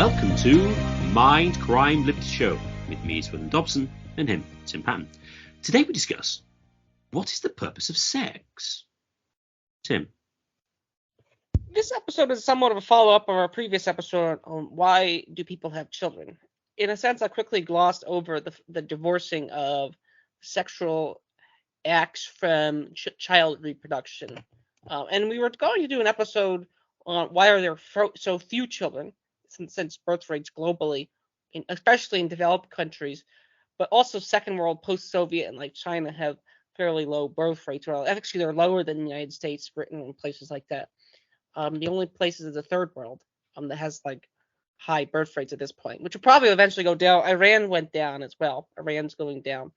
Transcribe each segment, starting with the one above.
welcome to Mindcrime Liberty Show with me, Swindon Dobson, and him, Tim Patton. Today we discuss, what is the purpose of sex? Tim. This episode is somewhat of a follow-up of our previous episode on why do people have children. In a sense, I quickly glossed over the divorcing of sexual acts from child reproduction. And we were going to do an episode on why are there so few children, since birth rates globally, especially in developed countries, but also second world, post-Soviet, and like China have fairly low birth rates. Well, actually, they're lower than the United States, Britain, and places like that. The only places is the third world that has like high birth rates at this point, which will probably eventually go down. Iran went down as well. Iran's going down.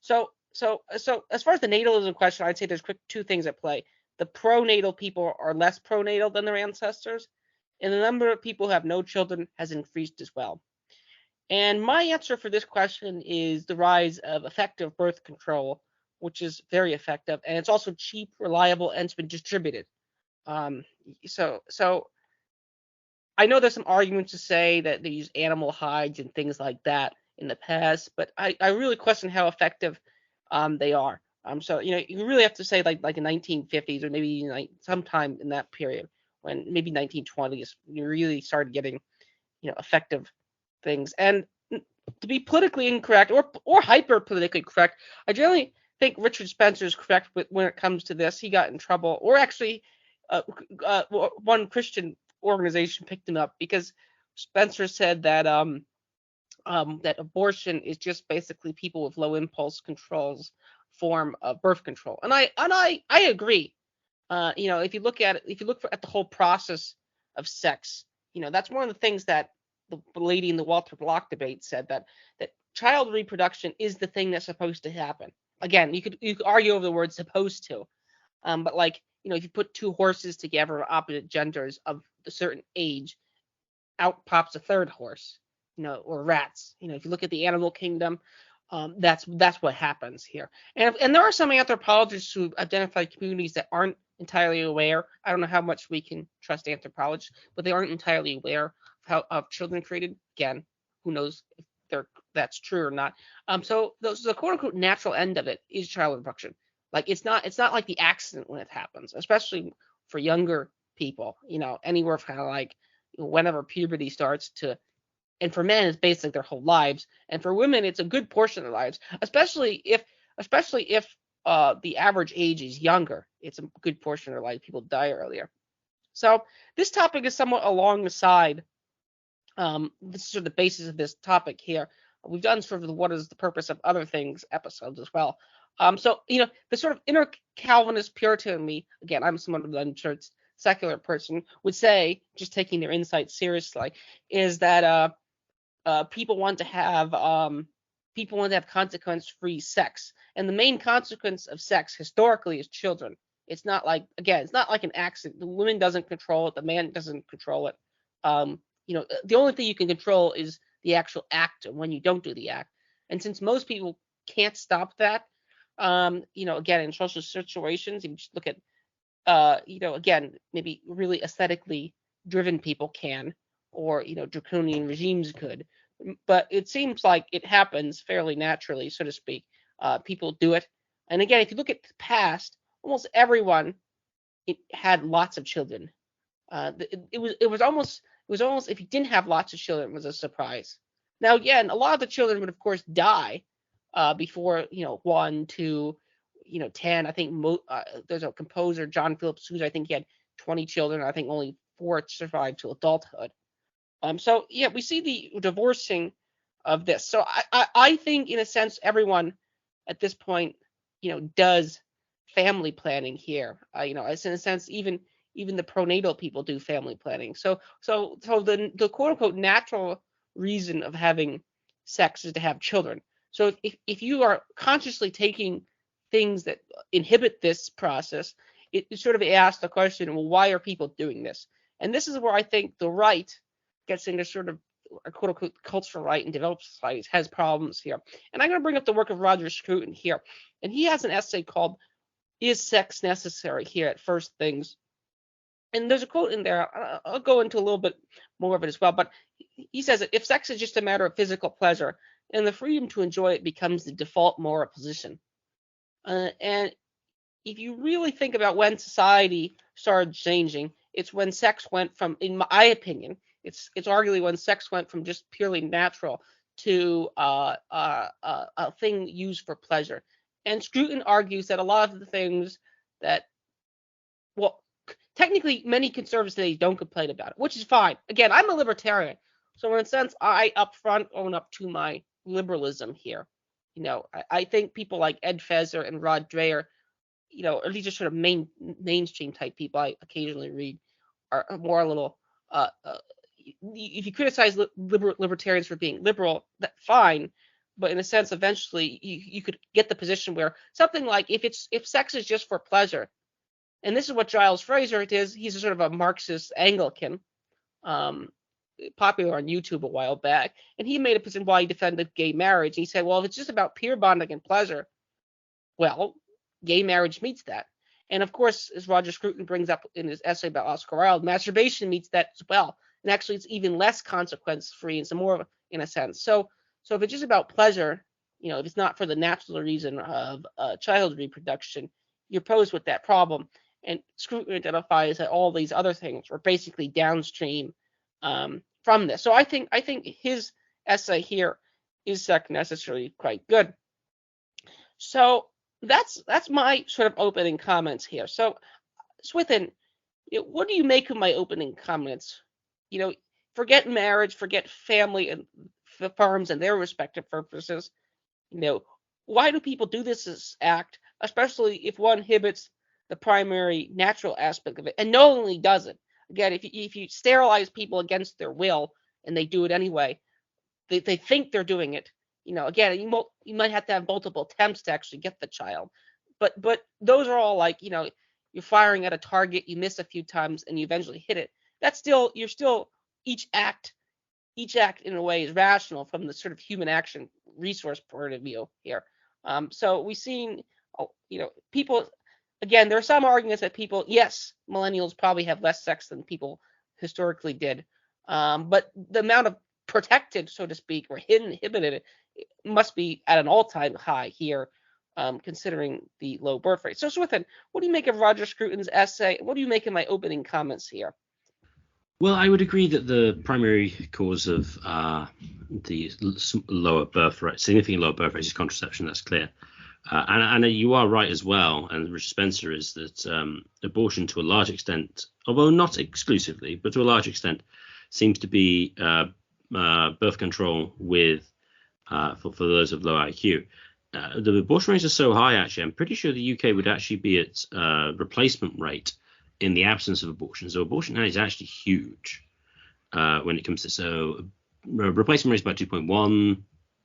So as far as the natalism question, I'd say there's two things at play. The pro-natal people are less pro-natal than their ancestors, and the number of people who have no children has increased as well. And my answer for this question is the rise of effective birth control, which is very effective, and it's also cheap, reliable, and it's been distributed. So I know there's some arguments to say that they use animal hides and things like that in the past, but I really question how effective they are. So you really have to say like the 1950s or maybe sometime in that period, when maybe 1920s you really started getting effective things. And to be politically incorrect or hyper politically correct, I generally think Richard Spencer is correct when it comes to this. He got in trouble, or actually one Christian organization picked him up because Spencer said that that abortion is just basically people with low impulse control's form of birth control, and I agree. If you look at the whole process of sex, that's one of the things that the lady in the Walter Block debate said, that child reproduction is the thing that's supposed to happen. Again, you could argue over the word supposed to, but like if you put two horses together of opposite genders of a certain age, out pops a third horse, or rats. If you look at the animal kingdom, that's what happens here. And there are some anthropologists who identify communities that aren't entirely aware. I don't know how much we can trust anthropologists, but they aren't entirely aware of children created. Again, who knows if that's true or not. So the quote unquote natural end of it is child reproduction. Like it's not like the accident when it happens, especially for younger people. Anywhere from kind of like whenever puberty starts to. And for men, it's basically their whole lives. And for women, it's a good portion of their lives, especially if the average age is younger. It's a good portion of their life. People die earlier. So this topic is somewhat along the side. This is sort of the basis of this topic here. We've done sort of the what is the purpose of other things episodes as well. So the sort of inner Calvinist Puritan in me, again, I'm somewhat of an unchurched secular person, would say, just taking their insights seriously, is that people want to have consequence-free sex, and the main consequence of sex historically is children. It's not like an accident. The woman doesn't control it. The man doesn't control it. The only thing you can control is the actual act when you don't do the act. And since most people can't stop that, again, in social situations, you just look at, again, maybe really aesthetically driven people can, or draconian regimes could, but it seems like it happens fairly naturally, so to speak. People do it, and again, if you look at the past, almost everyone had lots of children. It was almost if you didn't have lots of children, it was a surprise. Now again, a lot of the children would of course die before 1, 2, 10. I think there's a composer, John Philip Sousa, I think he had 20 children. I think only 4 survived to adulthood. So yeah, we see the divorcing of this. So I think in a sense everyone at this point does family planning here. As in a sense even the pro-natal people do family planning. So the quote unquote natural reason of having sex is to have children. So if you are consciously taking things that inhibit this process, it sort of asks the question, well, why are people doing this? And this is where I think the right gets into sort of a quote unquote cultural right in developed societies has problems here. And I'm going to bring up the work of Roger Scruton here. And he has an essay called Is Sex Necessary here at First Things. And there's a quote in there. I'll go into a little bit more of it as well. But he says that if sex is just a matter of physical pleasure, and the freedom to enjoy it becomes the default moral position. And if you really think about when society started changing, it's when sex went from, in my opinion, it's arguably when sex went from just purely natural to a thing used for pleasure. And Scruton argues that a lot of the things that, well, technically many conservatives today don't complain about it, which is fine. Again, I'm a libertarian, so in a sense, I upfront own up to my liberalism here. I think people like Ed Feser and Rod Dreher, or these are sort of mainstream type people I occasionally read, are more a little. If you criticize libertarians for being liberal, that's fine. But in a sense, eventually you could get the position where something like if sex is just for pleasure, and this is what Giles Fraser is. He's a sort of a Marxist Anglican, popular on YouTube a while back, and he made a position why he defended gay marriage. He said, well, if it's just about peer bonding and pleasure, well, gay marriage meets that. And of course, as Roger Scruton brings up in his essay about Oscar Wilde, masturbation meets that as well. And actually, it's even less consequence-free and some more, in a sense. So if it's just about pleasure, if it's not for the natural reason of child reproduction, you're posed with that problem. And Scruton identifies that all these other things are basically downstream from this. So I think his essay here is necessarily quite good. So that's my sort of opening comments here. So Swithin, what do you make of my opening comments? Forget marriage, forget family and firms and their respective purposes. Why do people do this act, especially if one inhibits the primary natural aspect of it and knowingly does it? Again, if you sterilize people against their will and they do it anyway, they think they're doing it. Again, you might have to have multiple attempts to actually get the child, but those are all like, you're firing at a target, you miss a few times, and you eventually hit it. You're still each act in a way is rational from the sort of human action resource point of view here. So we've seen, people. Again, there are some arguments that people, yes, millennials probably have less sex than people historically did, but the amount of protected, so to speak, or inhibited must be at an all-time high here, considering the low birth rate. So, Swithin, what do you make of Roger Scruton's essay? What do you make of my opening comments here? Well, I would agree that the primary cause of the lower birth rate, significantly lower birth rate, is contraception. That's clear. And you are right as well, and Richard Spencer, is that abortion to a large extent, although not exclusively, but to a large extent, seems to be birth control with for those of low IQ. The abortion rates are so high, actually, I'm pretty sure the UK would actually be at replacement rate in the absence of abortion. So abortion is actually huge when it comes to, so replacement rate is about 2.1,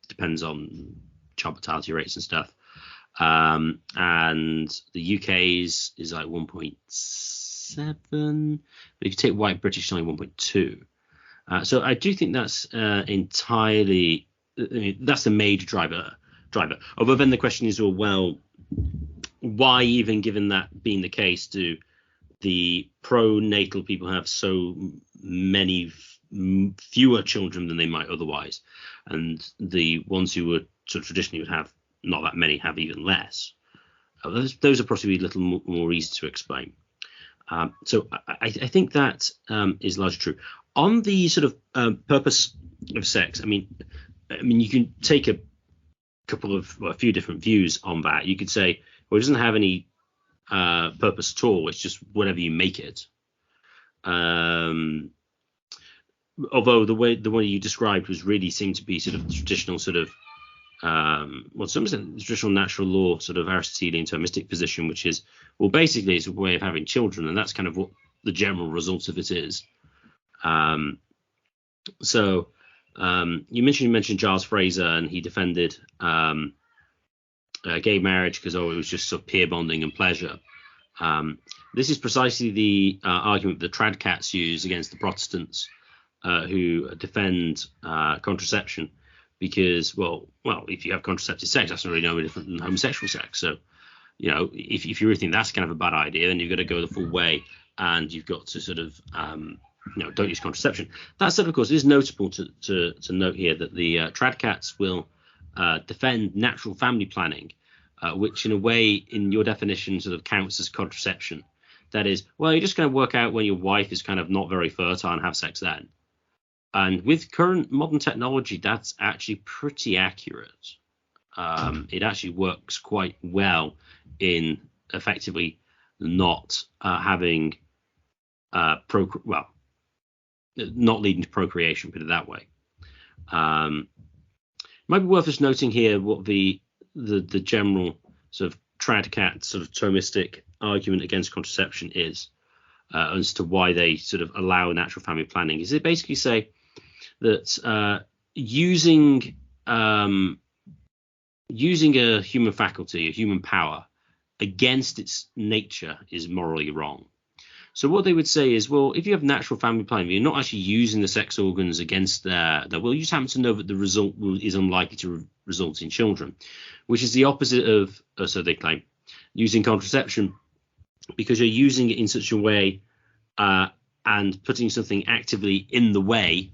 depends on child mortality rates and stuff. And the UK's is like 1.7, but if you take white British, it's only 1.2. So I do think that's entirely, that's the major driver. Although then the question is, well, why even, given that being the case, do the pro-natal people have so many fewer children than they might otherwise, and the ones who would sort of traditionally would have not that many have even less? Those are possibly a little more easy to explain. So I think that is largely true. On the sort of purpose of sex, I mean, you can take a few different views on that. You could say, well, it doesn't have any purpose at all. It's just whatever you make it. Although the way you described was really seemed to be sort of traditional sort of some traditional natural law sort of Aristotelian Thomistic position, which is, well, basically it's a way of having children, and that's kind of what the general result of it is. So you mentioned Giles Fraser, and he defended gay marriage because it was just sort of peer bonding and pleasure. This is precisely the argument that the trad cats use against the Protestants who defend contraception, because well, if you have contraceptive sex, that's not really no different than homosexual sex. So, if you really think that's kind of a bad idea, then you've got to go the full way, and you've got to sort of don't use contraception. That said, of course, it is notable to note here that the trad cats will defend natural family planning, which in a way, in your definition, sort of counts as contraception. That is, well, you're just going to work out when your wife is kind of not very fertile and have sex then. And with current modern technology, that's actually pretty accurate. It actually works quite well in effectively not having not leading to procreation, put it that way. Might be worth us noting here what the general sort of trad cat sort of Thomistic argument against contraception is, as to why they sort of allow natural family planning. Is it basically say that using a human faculty, a human power, against its nature is morally wrong. So what they would say is, well, if you have natural family planning, you're not actually using the sex organs against their will. You just happen to know that the result is unlikely to result in children, which is the opposite of, so they claim, using contraception, because you're using it in such a way and putting something actively in the way,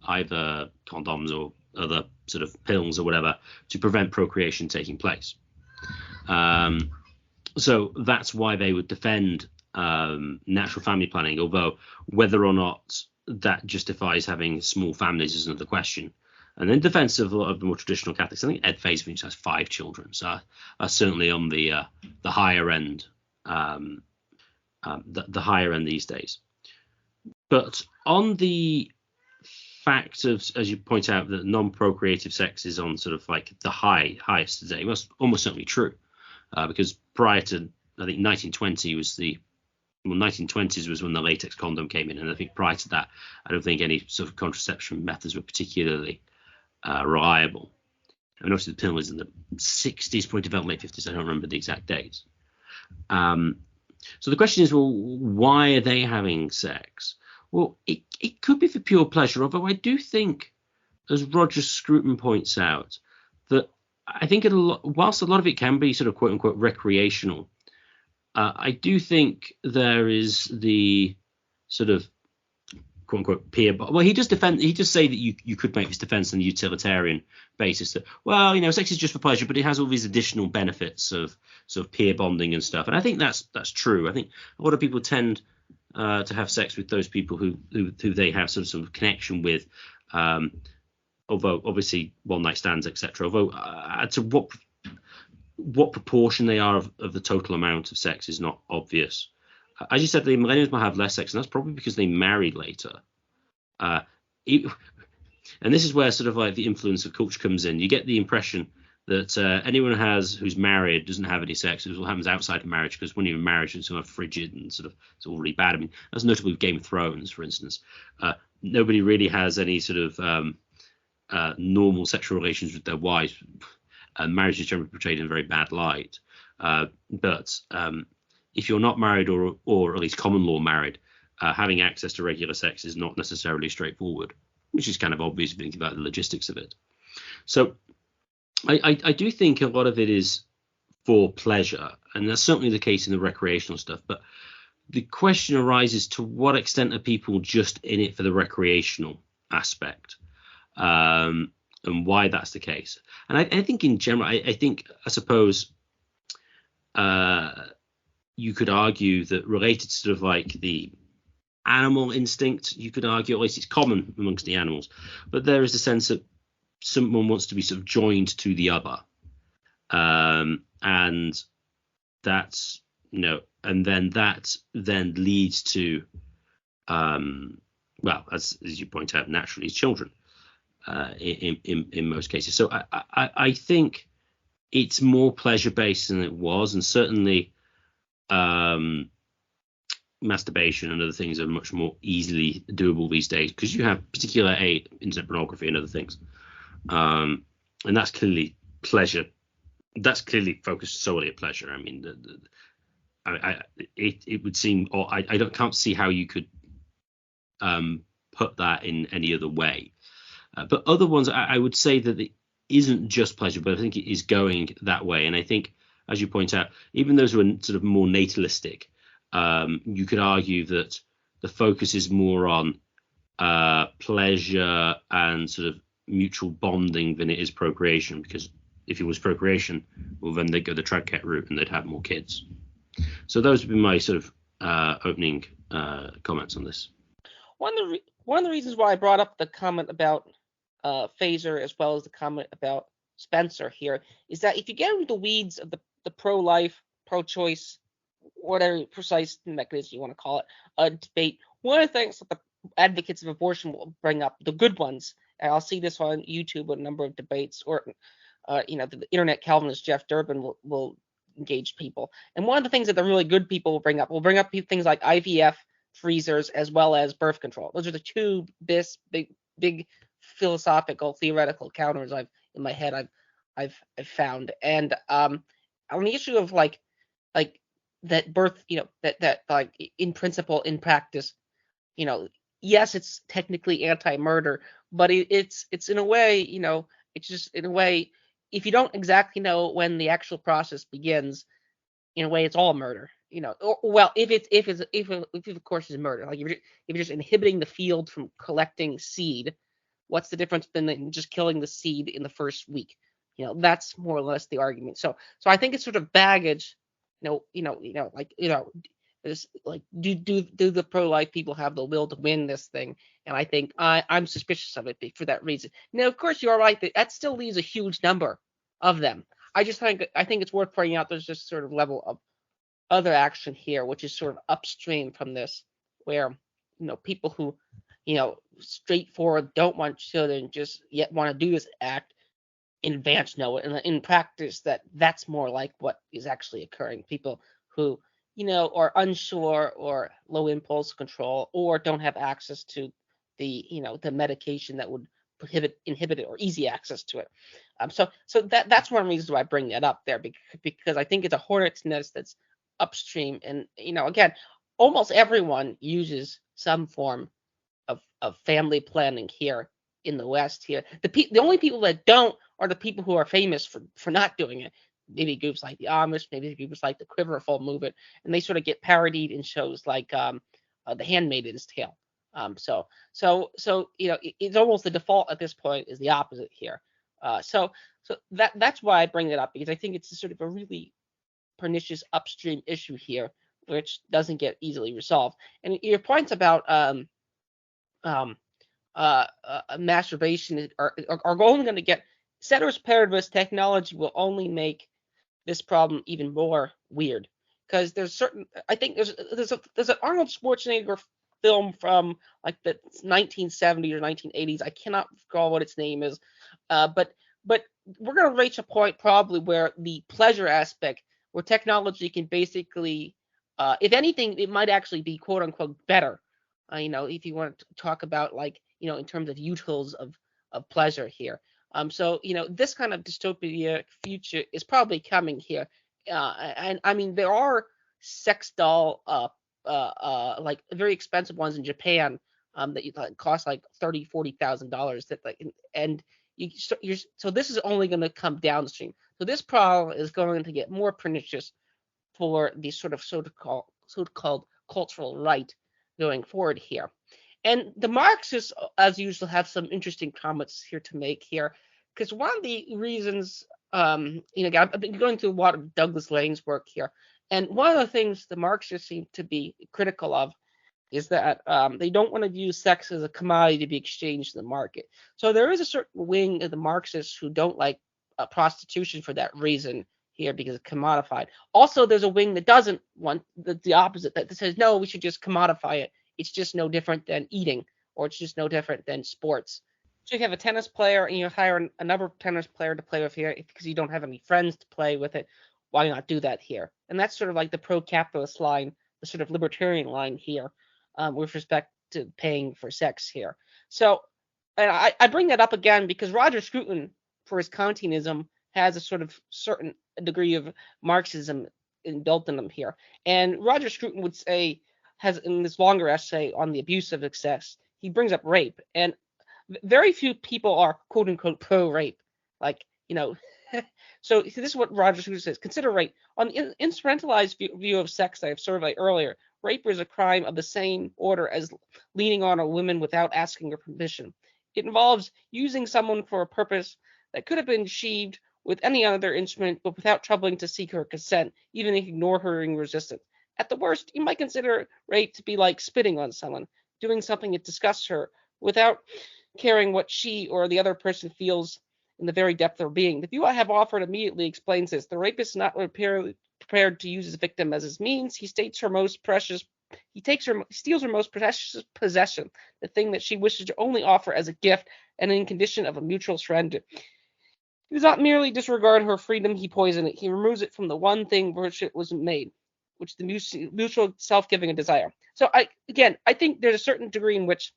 either condoms or other sort of pills or whatever, to prevent procreation taking place. So that's why they would defend natural family planning, although whether or not that justifies having small families is another question. And in defense of a lot of the more traditional Catholics, I think Ed Faisman has 5 children, so are certainly on the higher end, the higher end these days. But on the fact of, as you point out, that non-procreative sex is on sort of like the highest today, well, that's almost certainly true, because prior to, I think 1920 was 1920s was when the latex condom came in, and I think prior to that, I don't think any sort of contraception methods were particularly reliable. And obviously the pill was in the 60s, probably developed late 50s. I don't remember the exact dates. So the question is, well, why are they having sex? Well, it could be for pure pleasure, although I do think, as Roger Scruton points out, that I think whilst a lot of it can be sort of quote unquote recreational, I do think there is the sort of quote unquote peer. Well, he just say that you could make this defense on a utilitarian basis that, well, sex is just for pleasure, but it has all these additional benefits of sort of peer bonding and stuff. And I think that's true. I think a lot of people tend to have sex with those people who they have some sort of connection with, although obviously one night stands, etc. Although to what proportion they are of the total amount of sex is not obvious. As you said, the millennials might have less sex, and that's probably because they married later. And this is where sort of like the influence of culture comes in. You get the impression that anyone who's married doesn't have any sex. It's what happens outside of marriage, because when you're in marriage, it's sort of frigid and sort of it's all really bad. I mean, that's notable with Game of Thrones, for instance. Nobody really has any sort of normal sexual relations with their wives. Marriage is generally portrayed in a very bad light. But if you're not married or at least common law married, having access to regular sex is not necessarily straightforward, which is kind of obvious if you think about the logistics of it. So I do think a lot of it is for pleasure, and that's certainly the case in the recreational stuff. But the question arises, to what extent are people just in it for the recreational aspect? And why that's the case. And I think in general, I suppose you could argue that related to sort of like the animal instinct, you could argue, at least it's common amongst the animals, but there is a sense that someone wants to be sort of joined to the other. And that's, and then that then leads to, well, as you point out, naturally children. In most cases. So I think it's more pleasure based than it was, and certainly masturbation and other things are much more easily doable these days, because you have particular internet pornography and other things, and that's clearly pleasure. That's clearly focused solely at pleasure. I mean, it would seem, or I can't see how you could put that in any other way. But other ones, I would say that it isn't just pleasure, but I think it is going that way. And I think, as you point out, even those who are sort of more natalistic, you could argue that the focus is more on pleasure and sort of mutual bonding than it is procreation, because if it was procreation, well, then they'd go the trad route and they'd have more kids. So those would be my sort of opening comments on this. One of the reasons why I brought up the comment about Phaser as well as the comment about Spencer here is that if you get into the weeds of the pro-life, pro-choice, whatever precise mechanism you want to call it, debate, one of the things that the advocates of abortion will bring up, the good ones, and I'll see this on YouTube with a number of debates, or the internet Calvinist Jeff Durbin will engage people. And one of the things that the really good people will bring up things like IVF, freezers, as well as birth control. Those are the two big philosophical theoretical counters I've found. And on the issue of like that birth, that like in principle, in practice, yes, it's technically anti-murder, but it's in a way, it's just in a way, if you don't exactly know when the actual process begins, in a way, it's all murder. Well, if it of course is murder, like if you're just inhibiting the field from collecting seed, what's the difference than just killing the seed in the first week? That's more or less the argument. So I think it's sort of baggage. Like do the pro-life people have the will to win this thing? And I think I'm suspicious of it for that reason. Now, of course, you are right that still leaves a huge number of them. I think it's worth pointing out there's just sort of level of other action here, which is sort of upstream from this, where people who straightforward don't want children just yet want to do this act in advance know it, and in practice that's more like what is actually occurring. People who are unsure or low impulse control or don't have access to the medication that would inhibit it, or easy access to it. So that's one reason why I bring that up there, because I think it's a hornet's nest that's upstream, and again, almost everyone uses some form of family planning here in the West. Here, the only people that don't are the people who are famous for not doing it. Maybe groups like the Amish, maybe groups like the Quiverful movement, and they sort of get parodied in shows like The Handmaid's Tale. So it's almost the default at this point is the opposite here. So that's why I bring it up, because I think it's sort of a really pernicious upstream issue here, which doesn't get easily resolved. And your points about masturbation are only going to get ceteris paribus. Technology will only make this problem even more weird, because there's an Arnold Schwarzenegger film from like the 1970s or 1980s. I cannot recall what its name is, but we're going to reach a point probably where the pleasure aspect, where technology can basically, if anything, it might actually be quote unquote better. If you want to talk about like in terms of utils of pleasure here. So this kind of dystopia future is probably coming here, and I mean there are sex doll like very expensive ones in Japan that cost like $30,000-$40,000 that like, and so this is only going to come downstream. So this problem is going to get more pernicious for the so-called cultural right going forward here. And the Marxists, as usual, have some interesting comments here to make here, because one of the reasons, I've been going through a lot of Douglas Lane's work here, and one of the things the Marxists seem to be critical of is that they don't want to view sex as a commodity to be exchanged in the market. So there is a certain wing of the Marxists who don't like prostitution for that reason here, because it's commodified. Also, there's a wing that doesn't want the opposite, that says, no, we should just commodify it. It's just no different than eating, or it's just no different than sports. So you have a tennis player and you hire another tennis player to play with here because you don't have any friends to play with it. Why not do that here? And that's sort of like the pro-capitalist line, the sort of libertarian line here, with respect to paying for sex here. So, and I bring that up again because Roger Scruton, for his Kantianism, has a sort of certain degree of Marxism built in him here. And Roger Scruton would say, has in this longer essay on the abuse of excess, he brings up rape. And very few people are quote unquote pro-rape. Like, so this is what Roger Scruton says. Consider rape. On the instrumentalized view of sex that I've surveyed earlier, rape is a crime of the same order as leaning on a woman without asking her permission. It involves using someone for a purpose that could have been achieved with any other instrument, but without troubling to seek her consent, even if ignore her in resistance. At the worst, you might consider rape to be like spitting on someone, doing something that disgusts her without caring what she or the other person feels in the very depth of their being. The view I have offered immediately explains this. The rapist is not prepared to use his victim as his means. He steals her most precious possession, the thing that she wishes to only offer as a gift and in condition of a mutual surrender. He does not merely disregard her freedom, he poisons it. He removes it from the one thing for which it was made, which the mutual self-giving and desire. So I think there's a certain degree in which,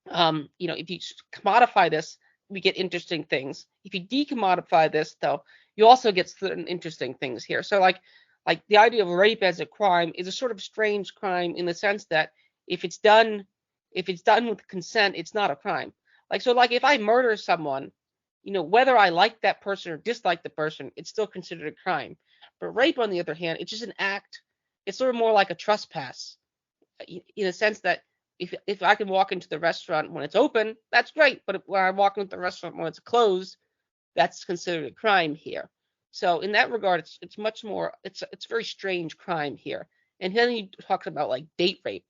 if you commodify this, we get interesting things. If you decommodify this, though, you also get certain interesting things here. So like the idea of rape as a crime is a sort of strange crime in the sense that if it's done with consent, it's not a crime. Like if I murder someone, whether I like that person or dislike the person, it's still considered a crime. But rape, on the other hand, it's just an act. It's sort of more like a trespass, in a sense that if I can walk into the restaurant when it's open, that's great. But when I walk into the restaurant when it's closed, that's considered a crime here. So in that regard, it's much more. It's a very strange crime here. And then he talks about like date rape,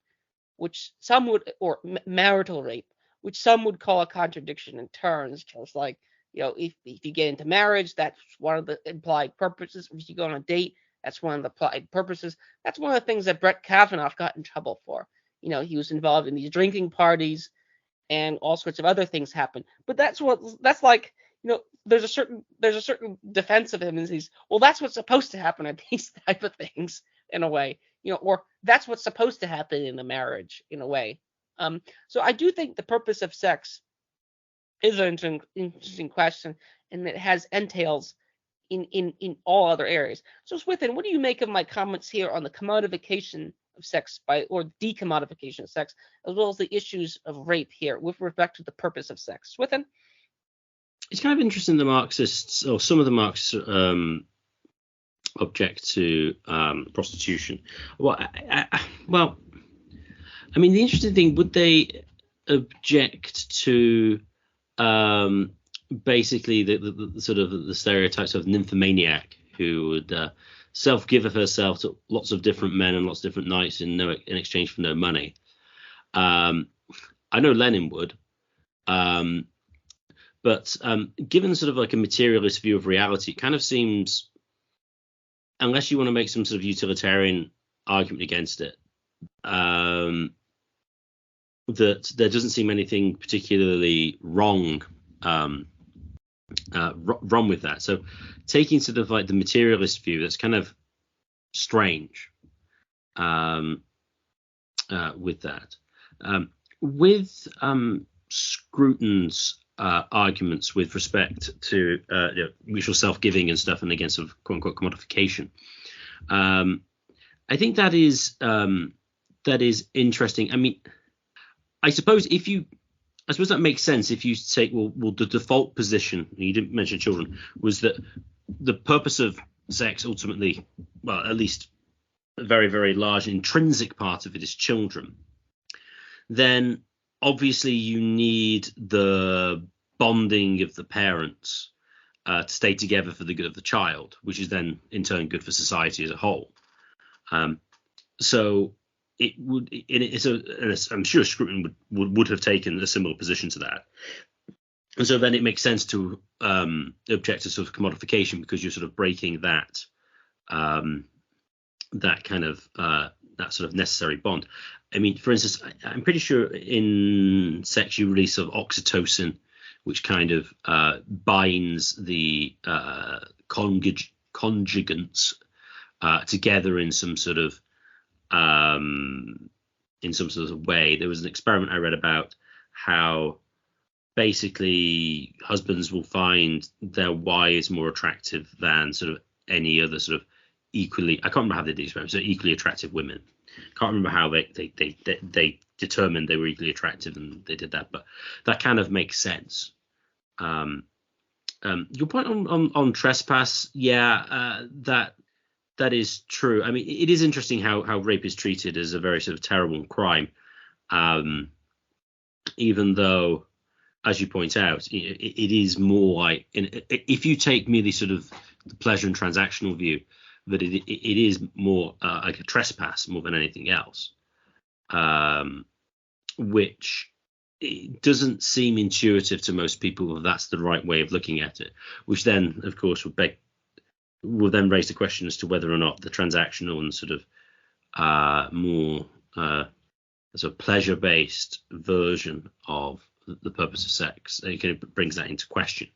which some would, or marital rape, which some would call a contradiction in terms, just like, if you get into marriage, that's one of the implied purposes. If you go on a date, that's one of the implied purposes. That's one of the things that Brett Kavanaugh got in trouble for. He was involved in these drinking parties and all sorts of other things happen. But that's like, there's a certain defense of him, and he's, well, that's what's supposed to happen at these type of things in a way, or that's what's supposed to happen in a marriage in a way. So I do think the purpose of sex is an interesting question, and it has entails in all other areas. So Swithin, what do you make of my comments here on the commodification of sex or decommodification of sex, as well as the issues of rape here with respect to the purpose of sex? Swithin? It's kind of interesting the Marxists, or some of the Marxists, object to prostitution. Well, I mean, the interesting thing, would they object to basically the sort of the stereotypes of nymphomaniac who would self-give of herself to lots of different men and lots of different nights in exchange for no money? I know Lenin would. But given sort of like a materialist view of reality, it kind of seems, unless you want to make some sort of utilitarian argument against it, that there doesn't seem anything particularly wrong with that. So taking sort of like the materialist view, that's kind of strange with that. With Scruton's arguments with respect to mutual self-giving and stuff, and against sort of quote unquote commodification, I think that is interesting. I mean, I suppose that makes sense if you say, well, the default position, you didn't mention children, was that the purpose of sex ultimately, well, at least a very, very large intrinsic part of it is children. Then obviously you need the bonding of the parents to stay together for the good of the child, which is then in turn good for society as a whole. So it would, I'm sure Scruton would have taken a similar position to that. And so then it makes sense to object to sort of commodification, because you're sort of breaking that kind of that sort of necessary bond. I mean, for instance, I'm pretty sure in sex you release sort of oxytocin, which kind of binds the conjugants together in some sort of way. There was an experiment I read about how basically husbands will find their wives more attractive than sort of any other sort of equally, I can't remember how they did the experiment, so equally attractive women. Can't remember how they determined they were equally attractive and they did that, but that kind of makes sense. Your point on trespass, that that is true. I mean, it is interesting how rape is treated as a very sort of terrible crime, even though, as you point out, it is more like, if you take merely sort of the pleasure and transactional view, that it is more like a trespass more than anything else, which it doesn't seem intuitive to most people that that's the right way of looking at it, which then, of course, will then raise the question as to whether or not the transactional and sort of more sort of pleasure-based version of the purpose of sex, it kind of brings that into question.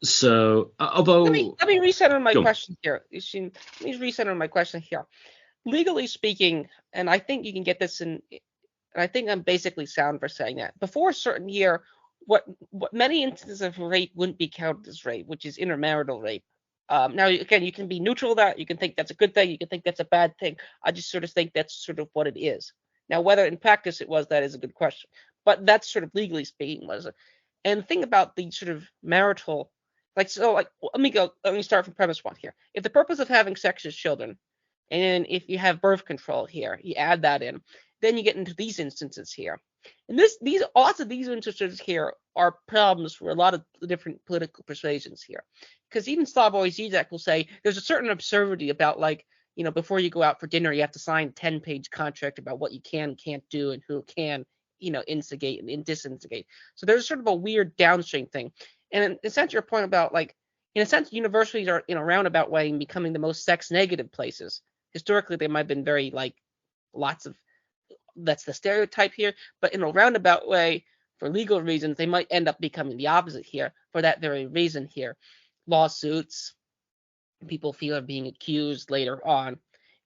So, although let me recenter my question here. Let me recenter my question here. Legally speaking, and I think you can get this in, and I think I'm basically sound for saying that. Before a certain year, what many instances of rape wouldn't be counted as rape, which is intermarital rape. Now, again, you can be neutral that. You can think that's a good thing. You can think that's a bad thing. I just sort of think that's sort of what it is. Now, whether in practice it was, that is a good question. But that's sort of legally speaking was it. And the thing about the sort of marital, let me start from premise one here. If the purpose of having sex is children, and if you have birth control here, you add that in, then you get into these instances here. And lots of these instances here are problems for a lot of the different political persuasions here. Because even Slavoj Zizek will say there's a certain absurdity about, like, before you go out for dinner, you have to sign a 10-page contract about what you can and can't do and who can, instigate and disinstigate. So there's sort of a weird downstream thing. And in a sense, your point about, like, in a sense, universities are in a roundabout way becoming the most sex negative places. Historically, they might have been very, like, lots of, that's the stereotype here, but in a roundabout way, for legal reasons, they might end up becoming the opposite here for that very reason here. Lawsuits, people feel are being accused later on,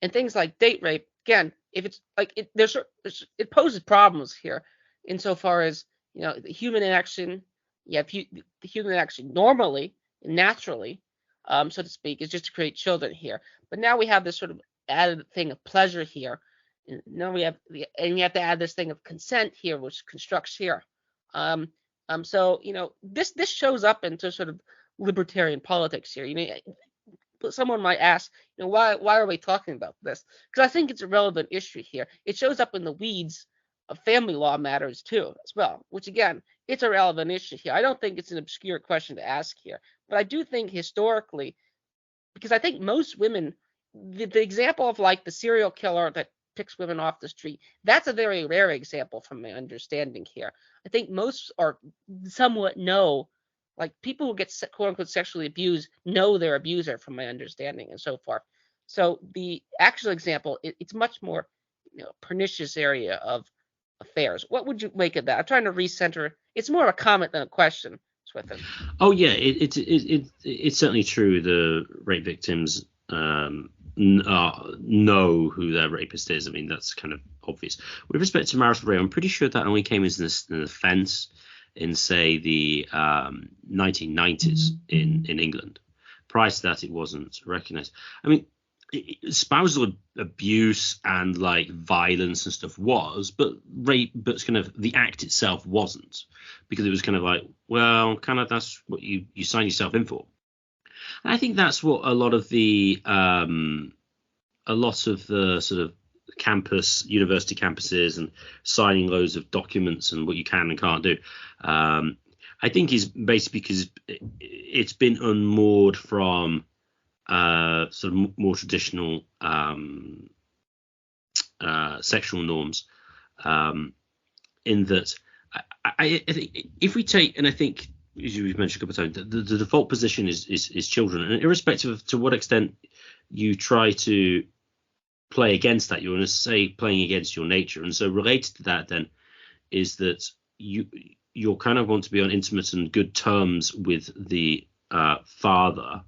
and things like date rape. Again, if it's like it poses problems here, insofar as the human inaction. The human inaction normally and naturally, so to speak, is just to create children here. But now we have this sort of added thing of pleasure here. And now we have to add this thing of consent here, which constructs here. So this shows up into sort of libertarian politics here. Someone might ask, why are we talking about this? Because I think it's a relevant issue here. It shows up in the weeds of family law matters too, as well, which again, it's a relevant issue here. I don't think it's an obscure question to ask here, but I do think historically, because I think most women, the example of, like, the serial killer that picks women off the street, that's a very rare example from my understanding here. I think most are somewhat know, like, people who get quote unquote sexually abused know their abuser, from my understanding, and so forth. So the actual example, it's much more pernicious area of affairs. What would you make of that? I'm trying to recenter. It's more of a comment than a question, Swithin. Oh yeah, it's certainly true. The rape victims know who their rapist is. I mean, that's kind of obvious. With respect to marital rape, I'm pretty sure that only came as an offence in, say, the 1990s in England. Prior to that, it wasn't recognised. I mean, spousal abuse and, like, violence and stuff was, but rape, but kind of the act itself wasn't, because it was kind of like, well, kind of that's what you sign yourself in for. And I think that's what a lot of the sort of university campuses and signing loads of documents and what you can and can't do, I think is basically because it's been unmoored from sort of more traditional sexual norms, in that I think if we take, and I think, as you've mentioned a couple of times, the default position is children, and irrespective of to what extent you try to play against that, you're going to say playing against your nature. And so related to that then is that you'll kind of want to be on intimate and good terms with the father,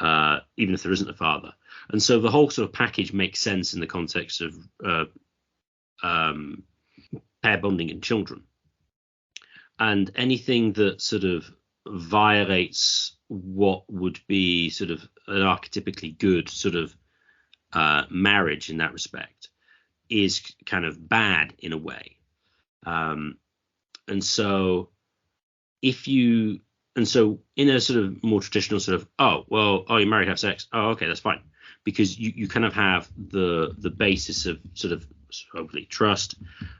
even if there isn't a father. And so the whole sort of package makes sense in the context of pair bonding and children. And anything that sort of violates what would be sort of an archetypically good sort of marriage in that respect is kind of bad in a way. And so if you and so in a sort of more traditional sort of, you're married, have sex. Oh, okay, that's fine. Because you kind of have the basis of sort of hopefully trust,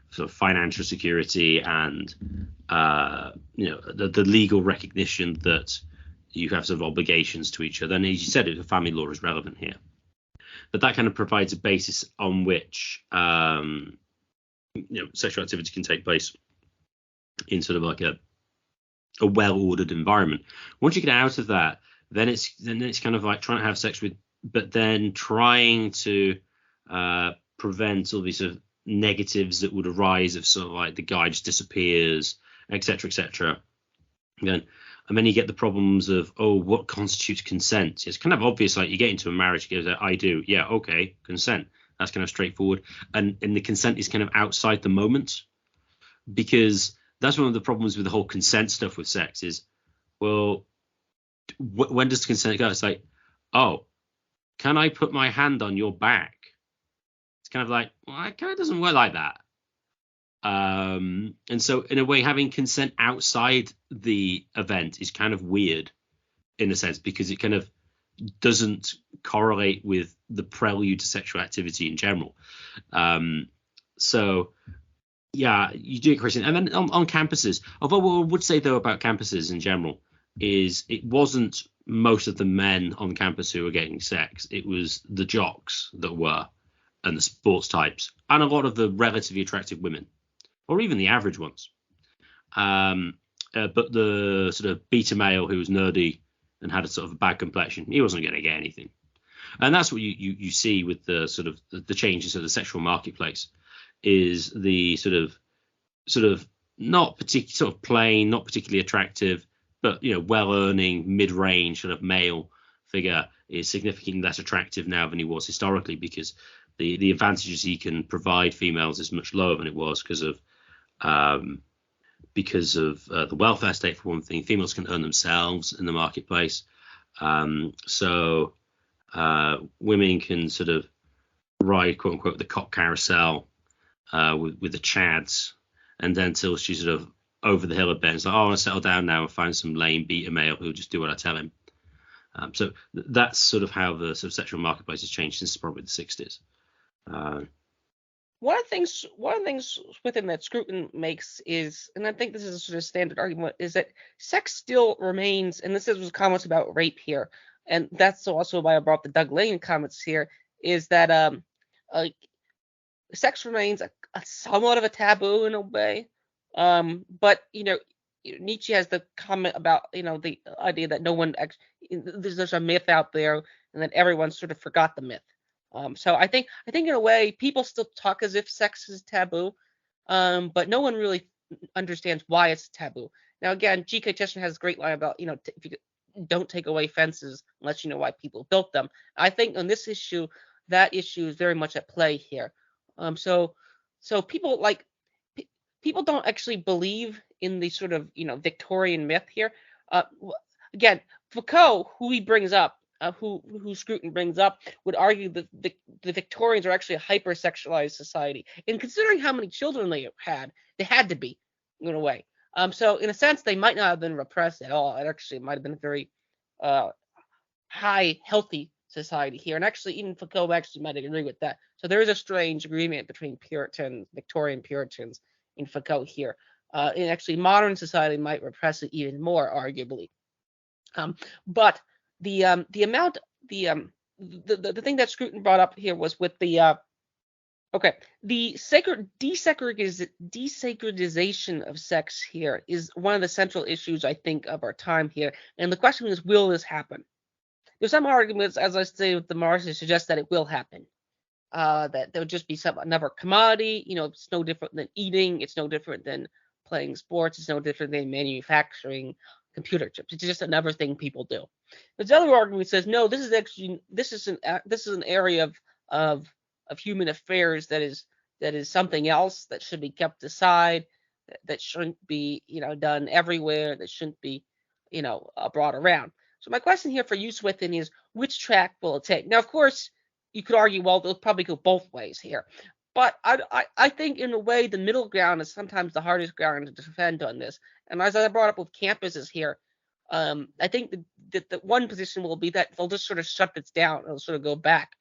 sort of financial security, and the legal recognition that you have sort of obligations to each other. And as you said, the family law is relevant here. But that kind of provides a basis on which sexual activity can take place in sort of like a well-ordered environment. Once you get out of that, then it's kind of like trying to have sex with, but then trying to prevent all these sort of negatives that would arise if sort of like the guy just disappears, etc., etc. And then you get the problems of, what constitutes consent? It's kind of obvious, like you get into a marriage, you go, I do, yeah, okay, consent. That's kind of straightforward. And the consent is kind of outside the moment, because that's one of the problems with the whole consent stuff with sex is, well, when does consent go? It's like, can I put my hand on your back? It's kind of like, well, it kind of doesn't work like that. And so in a way, having consent outside the event is kind of weird in a sense, because it kind of doesn't correlate with the prelude to sexual activity in general. So yeah, you do get Christian. And then on campuses, although what I would say though about campuses in general is it wasn't most of the men on campus who were getting sex. It was the jocks that were, and the sports types, and a lot of the relatively attractive women, or even the average ones. But the sort of beta male who was nerdy and had a sort of a bad complexion, he wasn't going to get anything. And that's what you see with the sort of the changes of the sexual marketplace, is the sort of not particularly sort of plain, not particularly attractive, but well earning mid-range sort of male figure is significantly less attractive now than he was historically, because the advantages he can provide females is much lower than it was because of the welfare state, for one thing. Females can earn themselves in the marketplace, so women can sort of ride, quote unquote, the cock carousel with the chads, and then till she's sort of over the hill a bit, it's like, I want to settle down now and find some lame beta male who'll just do what I tell him. So that's sort of how the sort of sexual marketplace has changed since probably the 60s. One of the things within that Scruton makes is, and I think this is a sort of standard argument, is that sex still remains, and this was comments about rape here, and that's also why I brought the Doug Lane comments here, is that sex remains a somewhat of a taboo in a way, but Nietzsche has the comment about the idea that no one there's a myth out there, and that everyone sort of forgot the myth. So I think in a way people still talk as if sex is taboo, but no one really understands why it's taboo. Now again, G.K. Chesterton has a great line about if you don't take away fences unless you know why people built them. I think on this issue, that issue is very much at play here. So people people don't actually believe in the sort of Victorian myth here. Again, Foucault, who he brings up, who Scruton brings up, would argue that the Victorians are actually a hypersexualized society. And considering how many children they had to be in a way. So in a sense, they might not have been repressed at all. It actually might have been a very high, healthy society here. And actually, even Foucault actually might agree with that. So there is a strange agreement between Victorian Puritans, in Foucault here. And actually, modern society might repress it even more, arguably. But the amount, the thing that Scruton brought up here was with the desacredization of sex here is one of the central issues, I think, of our time here. And the question is, will this happen? There's some arguments, as I say with the Marxists, suggest that it will happen. That there would just be another commodity. It's no different than eating. It's no different than playing sports. It's no different than manufacturing computer chips. It's just another thing people do. There's other argument that says, no, this is an area of human affairs that is something else that should be kept aside, that shouldn't be done everywhere, that shouldn't be brought around. So my question here for you, Swithin, is which track will it take? Now, of course, you could argue, well, they'll probably go both ways here. But I think in a way the middle ground is sometimes the hardest ground to defend on this. And as I brought up with campuses here, I think the one position will be that they'll just sort of shut this down. It'll sort of go back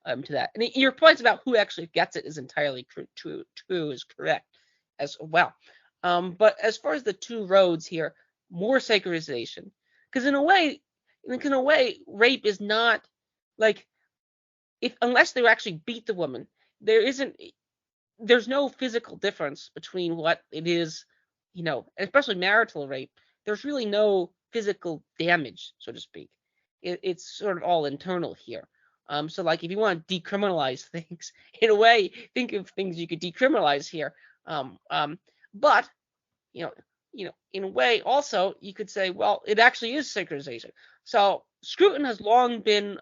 to that. And your points about who actually gets it is entirely true is correct as well. But as far as the two roads here, more sacralization, because in a way, rape is not like unless they actually beat the woman, there's no physical difference between what it is, especially marital rape. There's really no physical damage, so to speak. It's sort of all internal here. So like if you want to decriminalize things, in a way, think of things you could decriminalize here. But in a way, also you could say, well, it actually is sacralization. So Scruton has long been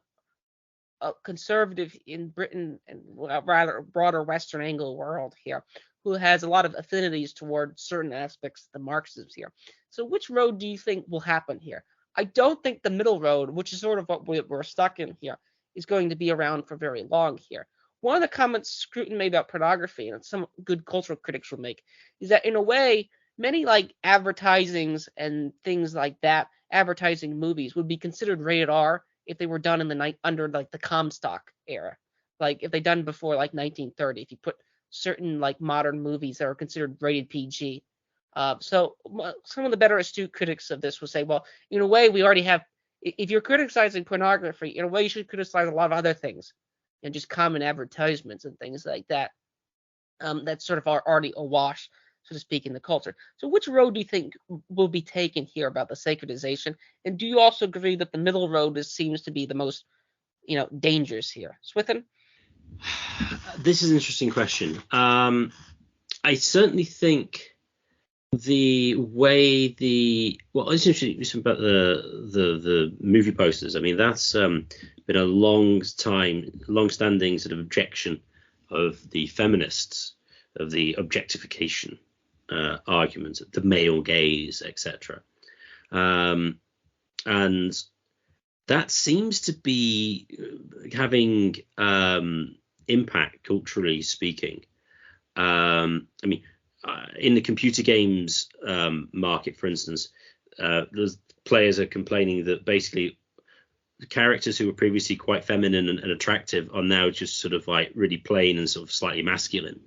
a conservative in Britain and rather broader Western Anglo world here, who has a lot of affinities toward certain aspects of the Marxists here. So which road do you think will happen here? I don't think the middle road, which is sort of what we're stuck in here, is going to be around for very long here. One of the comments Scruton made about pornography, and some good cultural critics will make, is that in a way, many like advertisings and things like that, advertising movies, would be considered rated R if they were done in the night under like the Comstock era, like if they done before like 1930. If you put certain like modern movies that are considered rated PG. So some of the better astute critics of this will say, well, in a way, we already have. If you're criticizing pornography, in a way, you should criticize a lot of other things, and just common advertisements and things like that. That sort of are already awash, so to speak, in the culture. So which road do you think will be taken here about the sacralization? And do you also agree that the middle road seems to be the most, dangerous here? Swithin? This is an interesting question. I certainly think the way it's interesting about the movie posters. I mean, that's been a long-standing sort of objection of the feminists, of the objectification arguments, the male gaze, etc. And that seems to be having impact, culturally speaking. I mean, in the computer games market, for instance, the players are complaining that basically the characters who were previously quite feminine and attractive are now just sort of like really plain and sort of slightly masculine,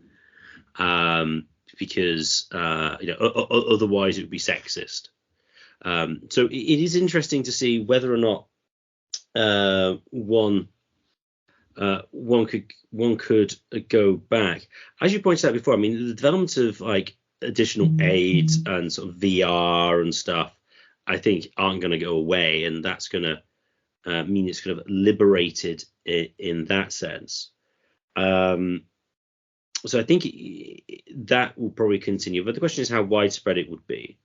because otherwise it would be sexist. So it is interesting to see whether or not one could go back. As you pointed out before, I mean, the development of like additional aids and sort of VR and stuff, I think aren't going to go away, and that's going to mean it's kind of liberated in that sense. So I think that will probably continue, but the question is how widespread it would be.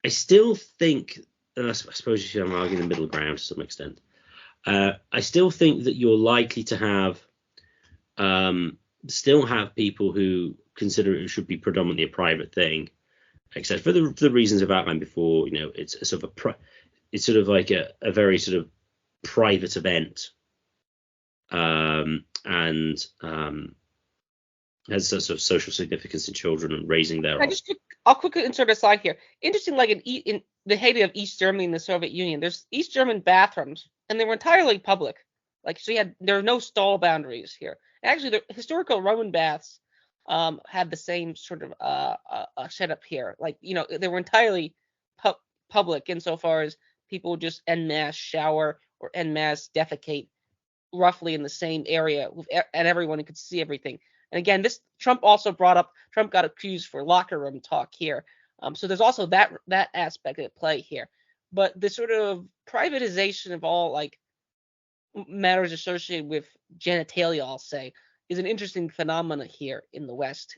I still think, I suppose I'm arguing the middle ground to some extent. I still think that you're likely to have people who consider it should be predominantly a private thing, except for the reasons I've outlined before. It's a sort of it's sort of like a very sort of private event, and has a sort of social significance in children and raising their. I'll quickly insert a slide here. Interesting, like in the heyday of East Germany and the Soviet Union, there's East German bathrooms, and they were entirely public. Like, so there are no stall boundaries here. Actually, the historical Roman baths had the same sort of setup here. Like, they were entirely public insofar as people would just en masse shower or en masse defecate roughly in the same area, and everyone could see everything. And again, Trump got accused for locker room talk here. So there's also that aspect at play here. But the sort of privatization of all like matters associated with genitalia, I'll say, is an interesting phenomena here in the West.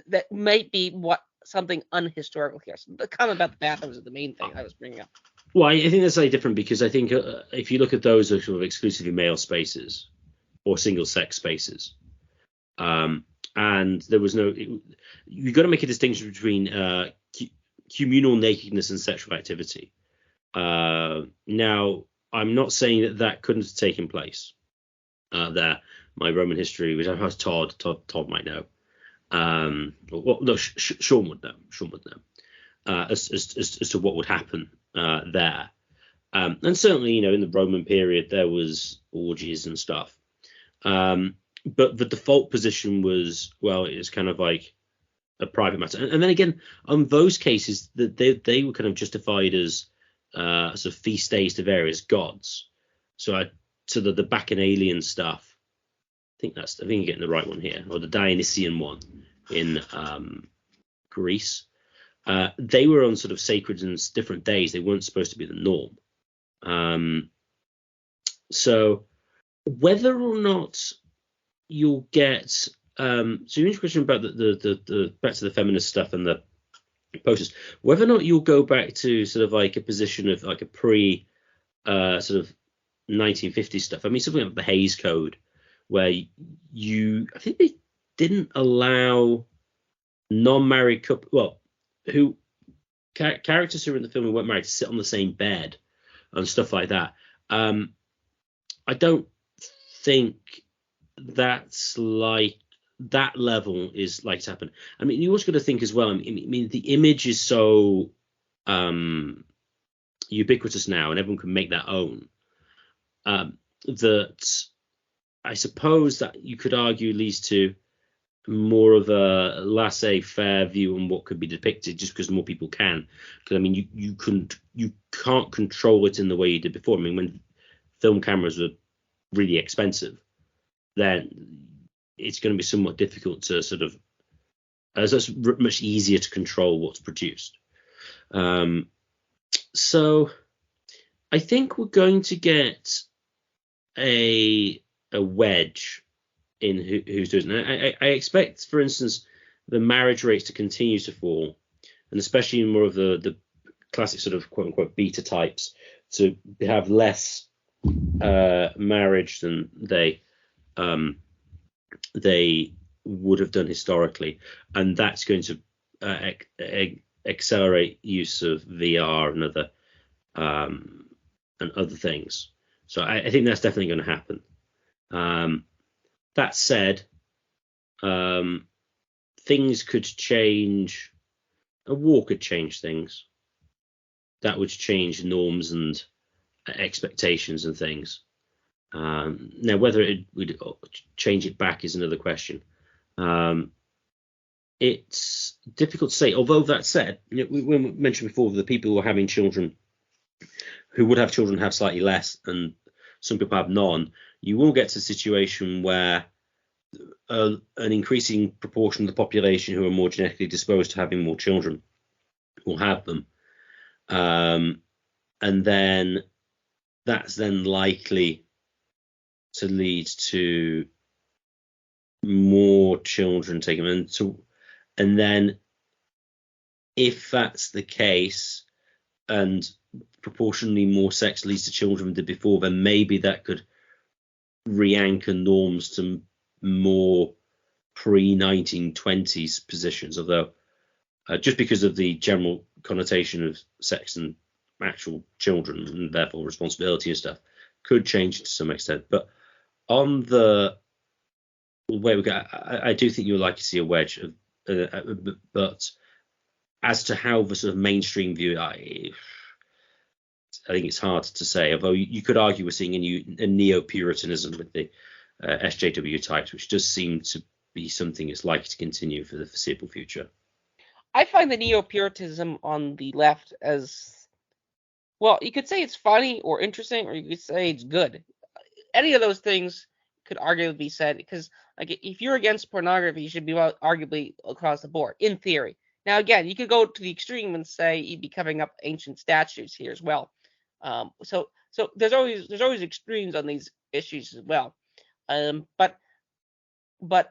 That might be something unhistorical here. So the comment about the bathrooms is the main thing I was bringing up. Well, I think that's slightly different because I think if you look at those as sort of exclusively male spaces or single sex spaces, and there was you've got to make a distinction between communal nakedness and sexual activity. Now, I'm not saying that couldn't have taken place there. My Roman history, which I was Todd might know. Sean would know. As to what would happen there. And certainly, in the Roman period, there was orgies and stuff. But the default position was, well, it's kind of like a private matter. And then again, on those cases, that they were kind of justified as sort of feast days to various gods. So the Bacchanalian stuff, I think you're getting the right one here, or the Dionysian one in Greece. They were on sort of sacred and different days. They weren't supposed to be the norm. So whether or not you'll get so your question about the back to the feminist stuff and the posters, whether or not you'll go back to sort of like a position of like a pre sort of 1950s stuff. I mean, something like the Hays Code, where I think they didn't allow non-married couple, who characters who were in the film who weren't married to sit on the same bed and stuff like that. I don't think that's like that level is like to happen. I mean, you also got to think as well. I mean, the image is so ubiquitous now, and everyone can make their own. That I suppose that you could argue leads to more of a laissez-faire view on what could be depicted, just because more people can. Because I mean, you can't control it in the way you did before. I mean, when film cameras were really expensive, then it's going to be somewhat difficult to sort of, as it's much easier to control what's produced. So I think we're going to get a wedge in who's doing it. I expect, for instance, the marriage rates to continue to fall, and especially in more of the classic sort of quote unquote beta types to have less marriage than they would have done historically, and that's going to accelerate use of VR and other things. So I think that's definitely going to happen. That said, things could change. A war could change things. That would change norms and expectations and things. Now, whether it would change it back is another question. It's difficult to say. Although that said, we mentioned before the people who are having children, who would have children, have slightly less, and some people have none. You will get to a situation where an increasing proportion of the population who are more genetically disposed to having more children will have them, and then that's then likely to lead to more children taken. And then if that's the case, and proportionally more sex leads to children than did before, then maybe that could re-anchor norms to more pre-1920s positions. Although just because of the general connotation of sex and actual children, and therefore responsibility and stuff, could change to some extent. But on the way we go, I do think you'll like to see a wedge of, but as to how the sort of mainstream view, I think it's hard to say. Although you could argue we're seeing a neo-Puritanism with the SJW types, which does seem to be something that's likely to continue for the foreseeable future. I find the neo-Puritanism on the left as, well, you could say it's funny or interesting, or you could say it's good. Any of those things could arguably be said, because like if you're against pornography, you should be arguably across the board, in theory. Now, again, you could go to the extreme and say you'd be covering up ancient statues here as well. So there's always extremes on these issues as well. But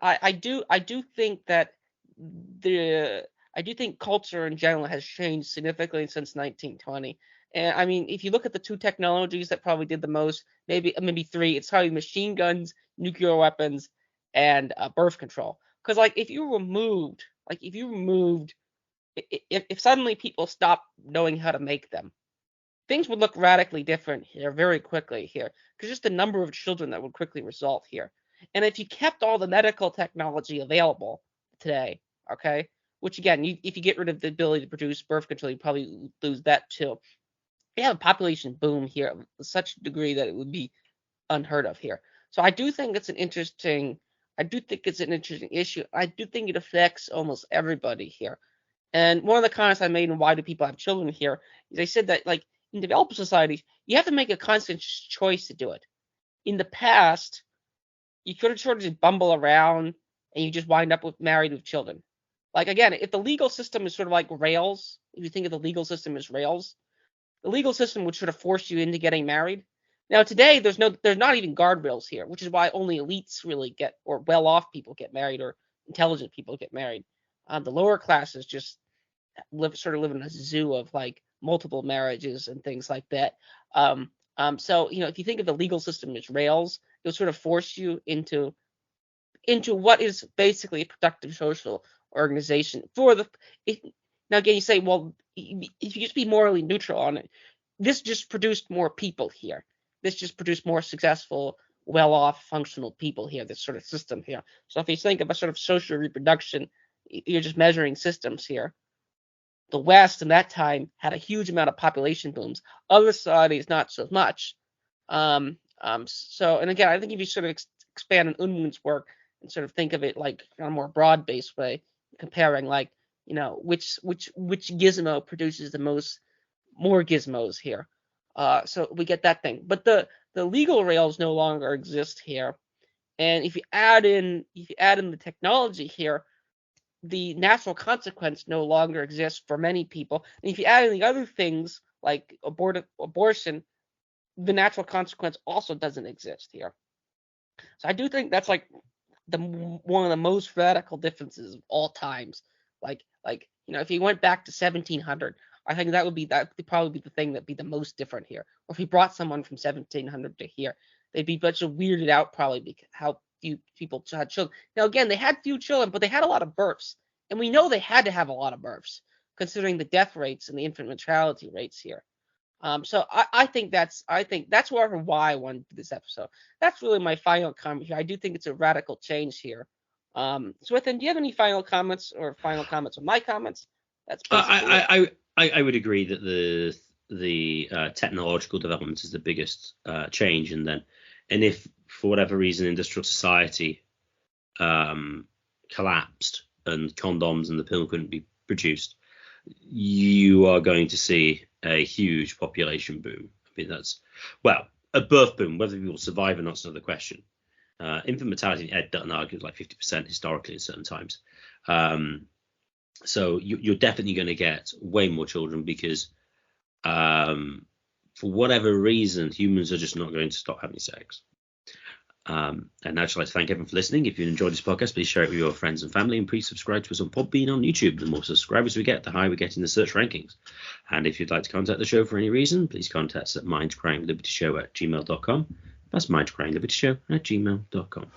I do think that I do think culture in general has changed significantly since 1920. And I mean, if you look at the two technologies that probably did the most, maybe three, it's probably machine guns, nuclear weapons, and birth control. Because like if suddenly people stopped knowing how to make them, things would look radically different here very quickly here, because just the number of children that would quickly result here. And if you kept all the medical technology available today, okay, which again, if you get rid of the ability to produce birth control, you probably lose that too. we have a population boom here of such a degree that it would be unheard of here. So I do think it's an interesting issue. I do think it affects almost everybody here. And one of the comments I made in Why Do People Have Children here is I said that, like, in developed societies, you have to make a conscious choice to do it. In the past, you could have sort of just bumble around and you just wind up married with children. Like, again, if the legal system is sort of like rails, if you think of the legal system as rails, the legal system would sort of force you into getting married. Now today, there's not even guardrails here, which is why only elites really get, or well-off people get married, or intelligent people get married. The lower classes just live in a zoo of like multiple marriages and things like that. So if you think of the legal system as rails, it'll sort of force you into what is basically a productive social organization now again, you say, well, if you just be morally neutral on it, this just produced more people here. This just produced more successful, well-off, functional people here, this sort of system here. So if you think of a sort of social reproduction, you're just measuring systems here. The West in that time had a huge amount of population booms. Other societies, not so much. And again, I think if you sort of expand on Unwin's work and sort of think of it like on a more broad-based way, comparing like, which gizmo produces more gizmos here. So we get that thing. But the legal rails no longer exist here. And if you add in the technology here, the natural consequence no longer exists for many people. And if you add in the other things like abortion, the natural consequence also doesn't exist here. So I do think that's like one of the most radical differences of all times. Like if you went back to 1700, I think that would probably be the thing that'd be the most different here. Or if you brought someone from 1700 to here, they'd be much weirded out probably because how few people had children. Now again, they had few children, but they had a lot of births, and we know they had to have a lot of births considering the death rates and the infant mortality rates here. So I think that's why I wanted to do this episode. That's really my final comment here. I do think it's a radical change here. So Ethan, do you have any final comments on my comments? That's basically I would agree that the technological development is the biggest change, and if for whatever reason industrial society collapsed and condoms and the pill couldn't be produced, you are going to see a huge population boom. I mean, that's, well, a birth boom. Whether people survive or not is another question. Infant mortality, Ed Dutton argues, like 50% historically at certain times. So you're definitely going to get way more children because for whatever reason, humans are just not going to stop having sex. And now I'd like to thank everyone for listening. If you enjoyed this podcast, please share it with your friends and family, and please subscribe to us on Podbean on YouTube. The more subscribers we get, the higher we get in the search rankings. And if you'd like to contact the show for any reason, please contact us at mindcrimelibetyshow@gmail.com. That's mindcrimelibetyshow@gmail.com.